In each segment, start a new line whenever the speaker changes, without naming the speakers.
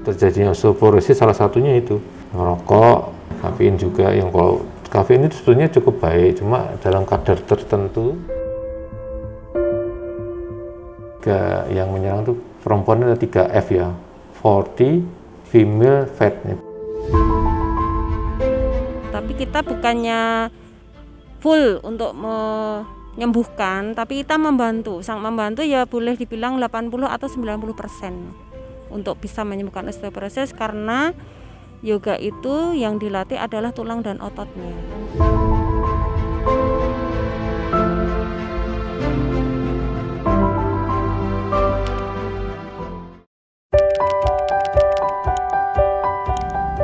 terjadinya osteoporosis salah satunya itu merokok, kafein juga. Yang kalau kafein itu sebetulnya cukup baik, cuma dalam kadar tertentu. Yang menyerang itu perempuan ada 3F ya, 40 female fat.
Tapi kita bukannya full untuk menyembuhkan, tapi kita membantu. Sang membantu ya boleh dibilang 80 atau 90% untuk bisa menyembuhkan osteoporosis, karena yoga itu yang dilatih adalah tulang dan ototnya.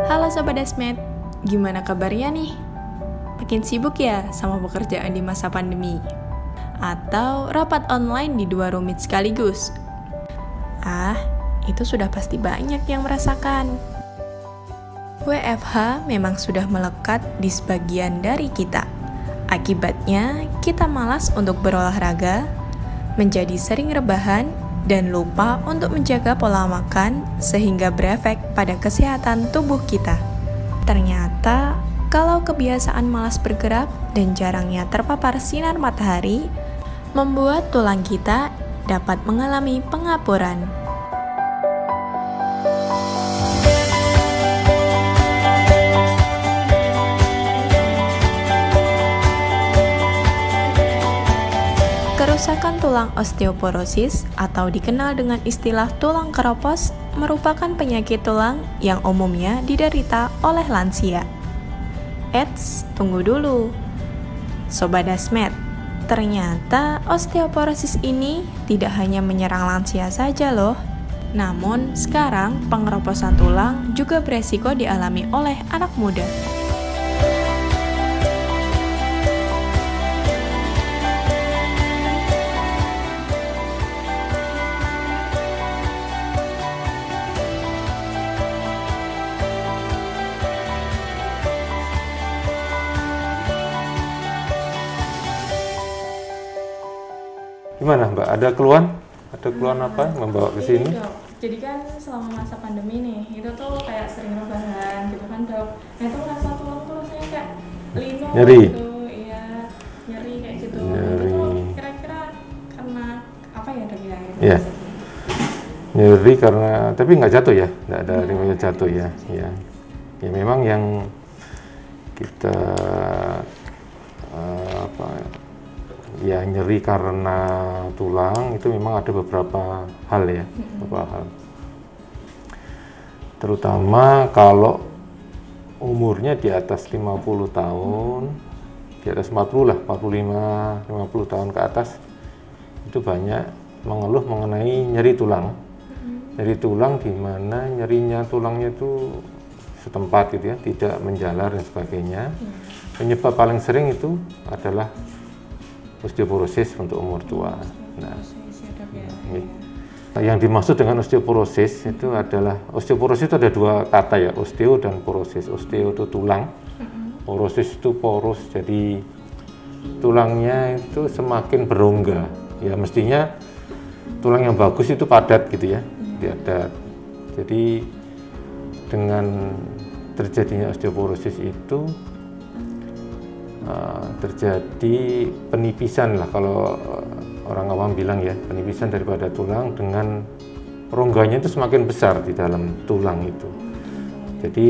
Halo Sobat Dasmet, gimana kabarnya nih? Makin sibuk ya sama pekerjaan di masa pandemi? Atau rapat online di 2 rumit sekaligus? Itu sudah pasti banyak yang merasakan. WFH memang sudah melekat di sebagian dari kita. Akibatnya, kita malas untuk berolahraga, menjadi sering rebahan, dan lupa untuk menjaga pola makan sehingga berefek pada kesehatan tubuh kita. Ternyata, kalau kebiasaan malas bergerak dan jarangnya terpapar sinar matahari, membuat tulang kita dapat mengalami pengapuran. Kerusakan tulang osteoporosis atau dikenal dengan istilah tulang keropos merupakan penyakit tulang yang umumnya diderita oleh lansia. Eits, tunggu dulu. Sobat Dasmet, ternyata osteoporosis ini tidak hanya menyerang lansia saja loh. Namun sekarang pengeroposan tulang juga beresiko dialami oleh anak muda.
Gimana Mbak? Ada keluhan? Ada keluhan apa membawa ke sini?
Jadi kan selama masa pandemi nih, itu tuh kayak sering rebahan gitu kan dok. Nah itu rasa tulang tuh rasanya kayak linu
nyeri
gitu, iya nyeri kayak gitu.
Nyeri.
Itu tuh kira-kira karena apa ya dok ya?
Iya. Nyeri karena, tapi nggak jatuh ya? Nggak ada riwayat jatuh ya? Ya. Ya memang yang kita ya nyeri karena tulang itu memang ada beberapa hal ya, beberapa hal. Terutama kalau umurnya di atas 50 tahun, di atas 40 lah, 45, 50 tahun ke atas, itu banyak mengeluh mengenai nyeri tulang. Nyeri tulang di mana nyerinya tulangnya itu setempat gitu ya, tidak menjalar dan sebagainya. Penyebab paling sering itu adalah osteoporosis untuk umur tua. Nah, yang dimaksud dengan osteoporosis itu adalah, osteoporosis itu ada 2 kata ya, osteo dan porosis. Osteo itu tulang, porosis itu poros, jadi tulangnya itu semakin berongga. Ya mestinya tulang yang bagus itu padat gitu ya, padat. Jadi dengan terjadinya osteoporosis itu terjadi penipisan lah, kalau orang awam bilang ya, penipisan daripada tulang dengan rongganya itu semakin besar di dalam tulang itu. Jadi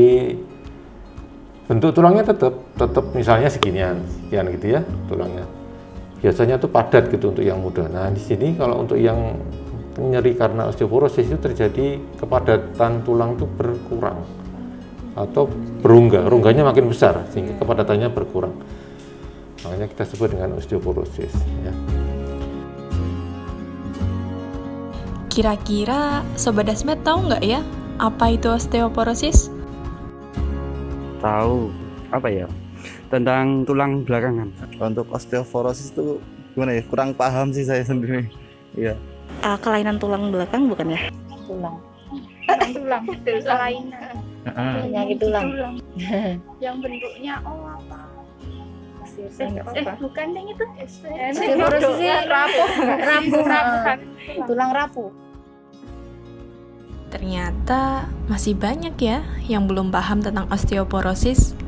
bentuk tulangnya tetap misalnya sekian gitu ya tulangnya. Biasanya tuh padat gitu untuk yang muda. Nah di sini kalau untuk yang nyeri karena osteoporosis itu terjadi kepadatan tulang itu berkurang atau berongga, rongganya makin besar sehingga kepadatannya berkurang. Makanya kita sebut dengan osteoporosis ya.
Kira-kira Sobat Dasmet tahu nggak ya apa itu osteoporosis?
Tahu, apa ya, tentang tulang belakangan.
Untuk osteoporosis itu gimana ya, kurang paham sih saya sendiri. Iya.
Kelainan tulang belakang bukan ya?
Tulang kelainan
Penyakit tulang.
yang bentuknya apa? Bukan yang itu.
Osteoporosis rapuh.
Tulang rapuh.
Tulang rapuh.
Ternyata masih banyak ya yang belum paham tentang osteoporosis.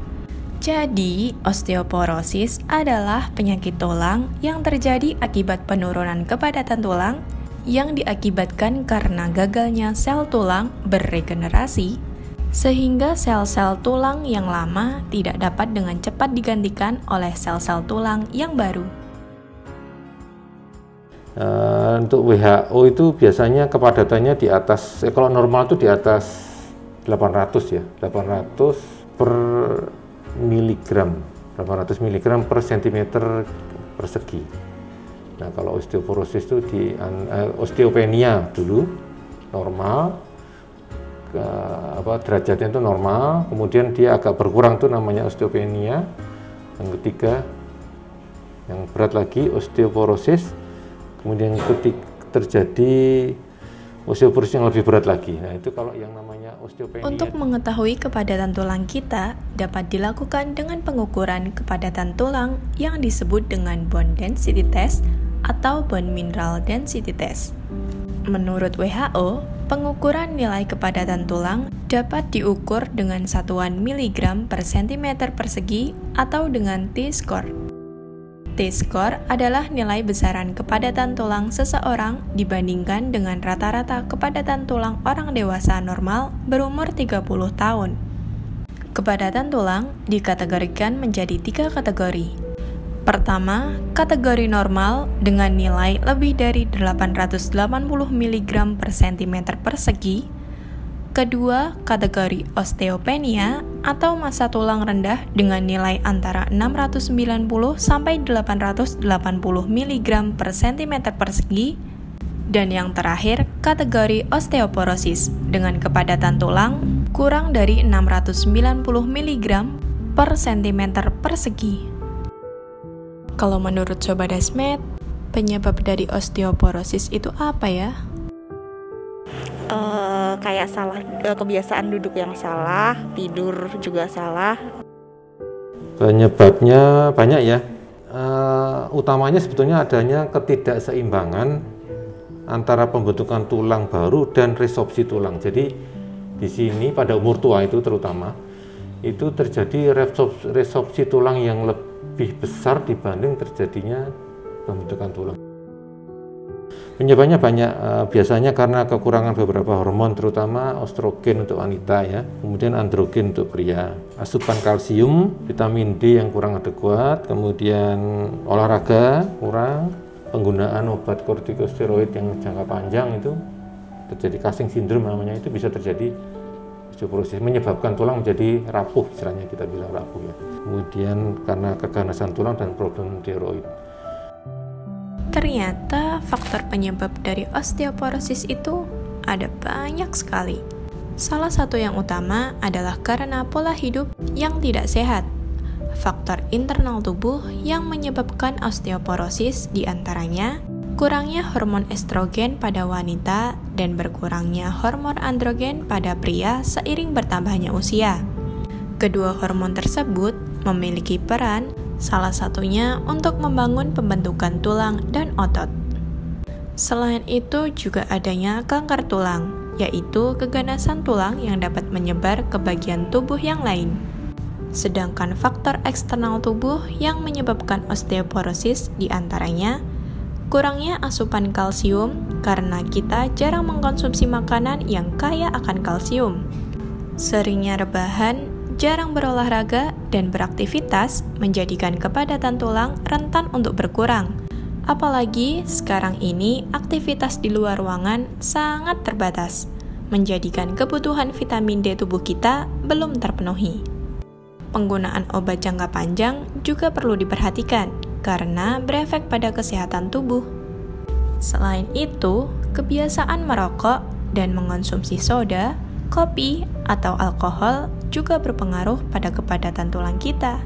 Jadi, osteoporosis adalah penyakit tulang yang terjadi akibat penurunan kepadatan tulang yang diakibatkan karena gagalnya sel tulang beregenerasi, sehingga sel-sel tulang yang lama tidak dapat dengan cepat digantikan oleh sel-sel tulang yang baru.
Untuk WHO itu biasanya kepadatannya di atas, kalau normal itu di atas 800 ya, 800 per miligram, 800 miligram per sentimeter persegi. Nah, kalau osteoporosis itu di osteopenia dulu normal, derajatnya itu normal, kemudian dia agak berkurang tuh namanya osteopenia. Yang ketiga, yang berat lagi osteoporosis, kemudian ketika terjadi osteoporosis yang lebih berat lagi. Nah, itu kalau yang namanya osteopenia.
Untuk mengetahui kepadatan tulang kita dapat dilakukan dengan pengukuran kepadatan tulang yang disebut dengan bone density test atau bone mineral density test. Menurut WHO, pengukuran nilai kepadatan tulang dapat diukur dengan satuan miligram per sentimeter persegi atau dengan T-score. T-score adalah nilai besaran kepadatan tulang seseorang dibandingkan dengan rata-rata kepadatan tulang orang dewasa normal berumur 30 tahun. Kepadatan tulang dikategorikan menjadi 3 kategori. Pertama, kategori normal dengan nilai lebih dari 880 mg per cm persegi. Kedua, kategori osteopenia atau massa tulang rendah dengan nilai antara 690 sampai 880 mg per cm persegi. Dan yang terakhir, kategori osteoporosis dengan kepadatan tulang kurang dari 690 mg per cm persegi. Kalau menurut Sobat Desmet, penyebab dari osteoporosis itu apa ya?
Kayak salah kebiasaan duduk yang salah, tidur juga salah.
Penyebabnya banyak ya. Utamanya sebetulnya adanya ketidakseimbangan antara pembentukan tulang baru dan resorpsi tulang. Jadi di sini pada umur tua itu terutama itu terjadi resorpsi tulang yang lebih besar dibanding terjadinya pembentukan tulang. Penyebabnya banyak, biasanya karena kekurangan beberapa hormon, terutama estrogen untuk wanita ya, kemudian androgen untuk pria, asupan kalsium, vitamin D yang kurang adekuat, kemudian olahraga kurang, penggunaan obat kortikosteroid yang jangka panjang itu terjadi Cushing syndrome namanya, itu bisa terjadi osteoporosis, menyebabkan tulang menjadi rapuh, istilahnya kita bilang rapuh ya. Kemudian karena keganasan tulang dan problem tiroid.
Ternyata faktor penyebab dari osteoporosis itu ada banyak sekali. Salah satu yang utama adalah karena pola hidup yang tidak sehat. Faktor internal tubuh yang menyebabkan osteoporosis diantaranya kurangnya hormon estrogen pada wanita dan berkurangnya hormon androgen pada pria seiring bertambahnya usia. Kedua hormon tersebut memiliki peran salah satunya untuk membangun pembentukan tulang dan otot. Selain itu juga adanya kanker tulang, yaitu keganasan tulang yang dapat menyebar ke bagian tubuh yang lain. Sedangkan faktor eksternal tubuh yang menyebabkan osteoporosis diantaranya kurangnya asupan kalsium karena kita jarang mengkonsumsi makanan yang kaya akan kalsium. Seringnya rebahan, jarang berolahraga dan beraktivitas menjadikan kepadatan tulang rentan untuk berkurang. Apalagi sekarang ini aktivitas di luar ruangan sangat terbatas, menjadikan kebutuhan vitamin D tubuh kita belum terpenuhi. Penggunaan obat jangka panjang juga perlu diperhatikan karena berefek pada kesehatan tubuh. Selain itu, kebiasaan merokok dan mengonsumsi soda, kopi, atau alkohol juga berpengaruh pada kepadatan tulang kita.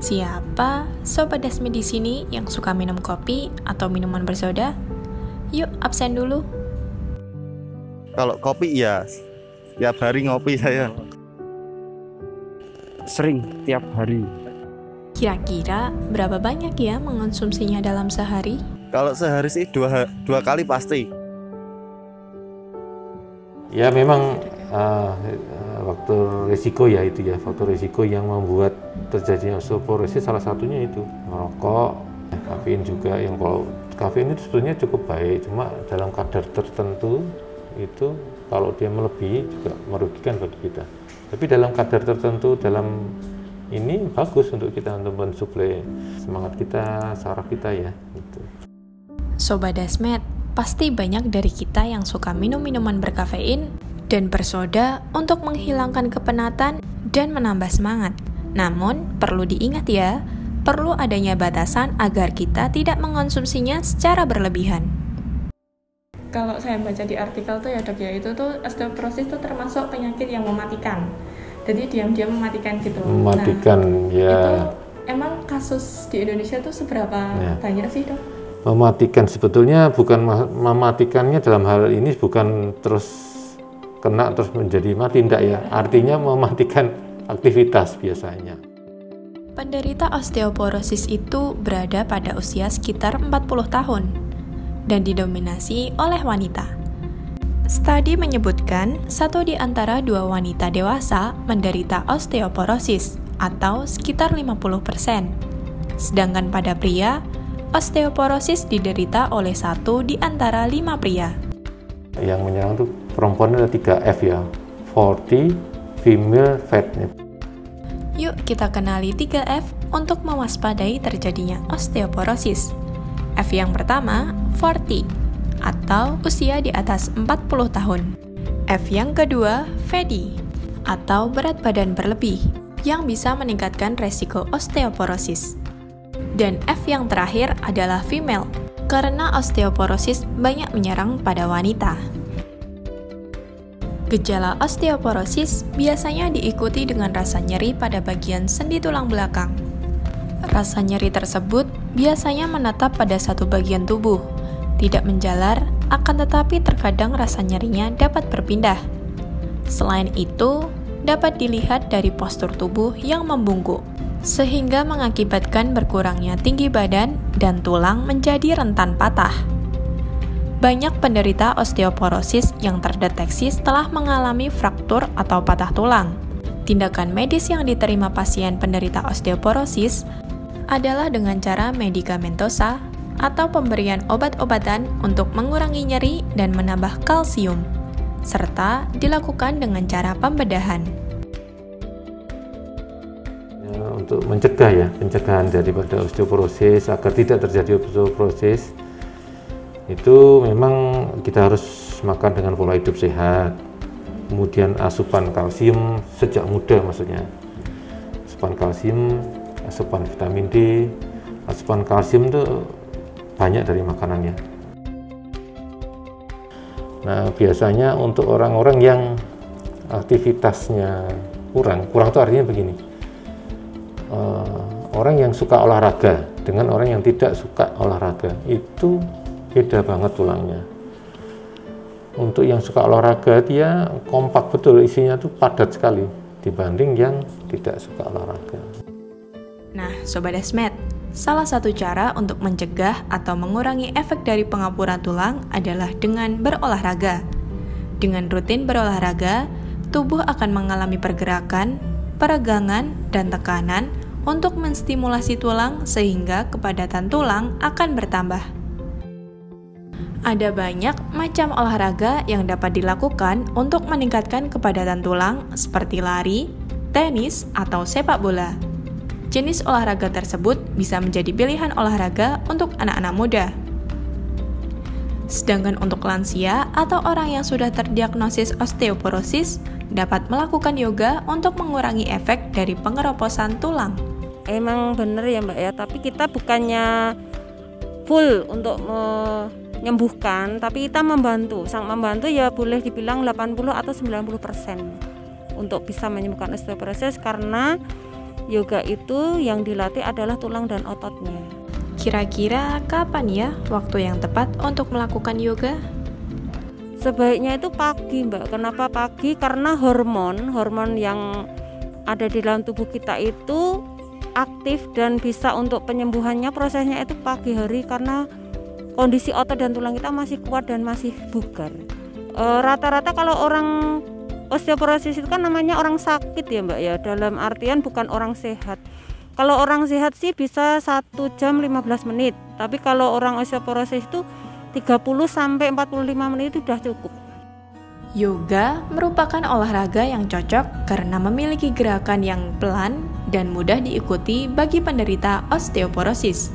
Siapa Sobat Desmet di sini yang suka minum kopi atau minuman bersoda? Yuk absen dulu.
Kalau kopi ya, tiap hari ngopi saya.
Sering, tiap hari.
Kira-kira berapa banyak ya mengonsumsinya dalam sehari?
Kalau sehari sih dua kali pasti.
Ya memang faktor risiko ya itu ya, faktor risiko yang membuat terjadinya osteoporosis salah satunya itu merokok, kafein juga. Yang kalau kafein itu sebenarnya cukup baik, cuma dalam kadar tertentu itu kalau dia melebihi juga merugikan bagi kita. Tapi dalam kadar tertentu, dalam ini bagus untuk kita untuk mensuplai semangat kita, saraf kita ya. Gitu.
Sobat Dasmet, pasti banyak dari kita yang suka minum minuman berkafein dan bersoda untuk menghilangkan kepenatan dan menambah semangat. Namun, perlu diingat ya, perlu adanya batasan agar kita tidak mengonsumsinya secara berlebihan.
Kalau saya baca di artikel tuh ya dok ya, itu tuh osteoporosis tuh termasuk penyakit yang mematikan. Jadi diam-diam mematikan gitu.
Mematikan, ya.
Itu emang kasus di Indonesia tuh seberapa banyak sih dok?
Mematikan sebetulnya bukan mematikannya dalam hal ini bukan terus kena terus menjadi mati, enggak ya. Artinya mematikan aktivitas biasanya.
Penderita osteoporosis itu berada pada usia sekitar 40 tahun dan didominasi oleh wanita. Studi menyebutkan 1 di antara 2 wanita dewasa menderita osteoporosis atau sekitar 50%. Sedangkan pada pria, osteoporosis diderita oleh 1 di antara 5 pria.
Yang menyerang itu perempuan ada 3F ya, 40, female, fat.
Yuk kita kenali 3F untuk mewaspadai terjadinya osteoporosis. F yang pertama, 40, atau usia di atas 40 tahun. F yang kedua, fatty, atau berat badan berlebih, yang bisa meningkatkan resiko osteoporosis. Dan F yang terakhir adalah female, karena osteoporosis banyak menyerang pada wanita. Gejala osteoporosis biasanya diikuti dengan rasa nyeri pada bagian sendi tulang belakang. Rasa nyeri tersebut biasanya menetap pada satu bagian tubuh, tidak menjalar, akan tetapi terkadang rasa nyerinya dapat berpindah. Selain itu, dapat dilihat dari postur tubuh yang membungkuk, sehingga mengakibatkan berkurangnya tinggi badan dan tulang menjadi rentan patah. Banyak penderita osteoporosis yang terdeteksi setelah mengalami fraktur atau patah tulang. Tindakan medis yang diterima pasien penderita osteoporosis adalah dengan cara medikamentosa atau pemberian obat-obatan untuk mengurangi nyeri dan menambah kalsium, serta dilakukan dengan cara pembedahan.
Untuk mencegah ya, pencegahan daripada osteoporosis agar tidak terjadi osteoporosis itu memang kita harus makan dengan pola hidup sehat, kemudian asupan kalsium sejak muda, maksudnya asupan kalsium, asupan vitamin D. Asupan kalsium itu banyak dari makanannya. Nah biasanya untuk orang-orang yang aktivitasnya kurang itu artinya begini, orang yang suka olahraga dengan orang yang tidak suka olahraga itu beda banget tulangnya. Untuk yang suka olahraga dia kompak betul, isinya tuh padat sekali dibanding yang tidak suka olahraga.
Nah, Sobat Dasmet, salah satu cara untuk mencegah atau mengurangi efek dari pengapuran tulang adalah dengan berolahraga. Dengan rutin berolahraga, tubuh akan mengalami pergerakan, peregangan, dan tekanan untuk menstimulasi tulang sehingga kepadatan tulang akan bertambah. Ada banyak macam olahraga yang dapat dilakukan untuk meningkatkan kepadatan tulang seperti lari, tenis, atau sepak bola. Jenis olahraga tersebut bisa menjadi pilihan olahraga untuk anak-anak muda. Sedangkan untuk lansia atau orang yang sudah terdiagnosis osteoporosis dapat melakukan yoga untuk mengurangi efek dari pengeroposan tulang.
Emang bener ya Mbak ya, tapi kita bukannya full untuk menyembuhkan, tapi kita membantu. Sang membantu ya boleh dibilang 80 atau 90% untuk bisa menyembuhkan osteoporosis, karena yoga itu yang dilatih adalah tulang dan ototnya.
Kira-kira kapan ya waktu yang tepat untuk melakukan yoga?
Sebaiknya itu pagi Mbak. Kenapa pagi? Karena hormon yang ada di dalam tubuh kita itu aktif dan bisa untuk penyembuhannya prosesnya itu pagi hari, karena kondisi otot dan tulang kita masih kuat dan masih bugar. Rata-rata kalau orang osteoporosis itu kan namanya orang sakit ya Mbak ya, dalam artian bukan orang sehat. Kalau orang sehat sih bisa 1 jam 15 menit, tapi kalau orang osteoporosis itu 30 sampai 45 menit itu sudah cukup.
Yoga merupakan olahraga yang cocok karena memiliki gerakan yang pelan dan mudah diikuti bagi penderita osteoporosis.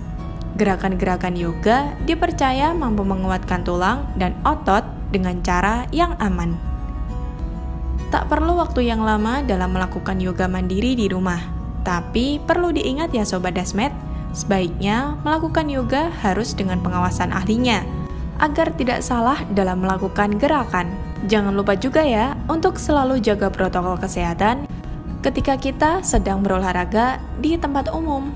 Gerakan-gerakan yoga dipercaya mampu menguatkan tulang dan otot dengan cara yang aman. Tak perlu waktu yang lama dalam melakukan yoga mandiri di rumah, tapi perlu diingat ya Sobat Dasmet, sebaiknya melakukan yoga harus dengan pengawasan ahlinya, agar tidak salah dalam melakukan gerakan. Jangan lupa juga ya untuk selalu jaga protokol kesehatan ketika kita sedang berolahraga di tempat umum.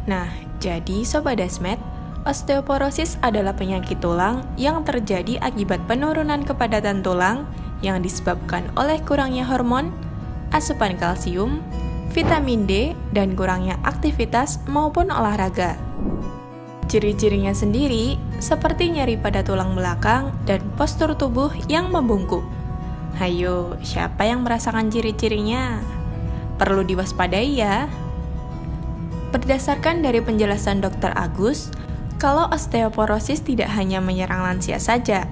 Nah, jadi Sobat Dasmet, osteoporosis adalah penyakit tulang yang terjadi akibat penurunan kepadatan tulang yang disebabkan oleh kurangnya hormon, asupan kalsium, vitamin D, dan kurangnya aktivitas maupun olahraga. Ciri-cirinya sendiri seperti nyeri pada tulang belakang dan postur tubuh yang membungkuk. Hayo, siapa yang merasakan ciri-cirinya? Perlu diwaspadai ya. Berdasarkan dari penjelasan Dr. Agus, kalau osteoporosis tidak hanya menyerang lansia saja,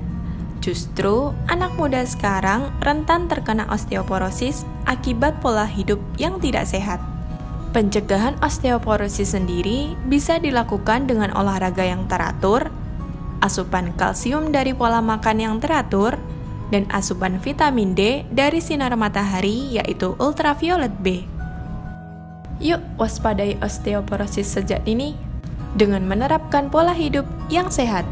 justru anak muda sekarang rentan terkena osteoporosis akibat pola hidup yang tidak sehat. Pencegahan osteoporosis sendiri bisa dilakukan dengan olahraga yang teratur, asupan kalsium dari pola makan yang teratur, dan asupan vitamin D dari sinar matahari yaitu ultraviolet B. Yuk waspadai osteoporosis sejak dini dengan menerapkan pola hidup yang sehat.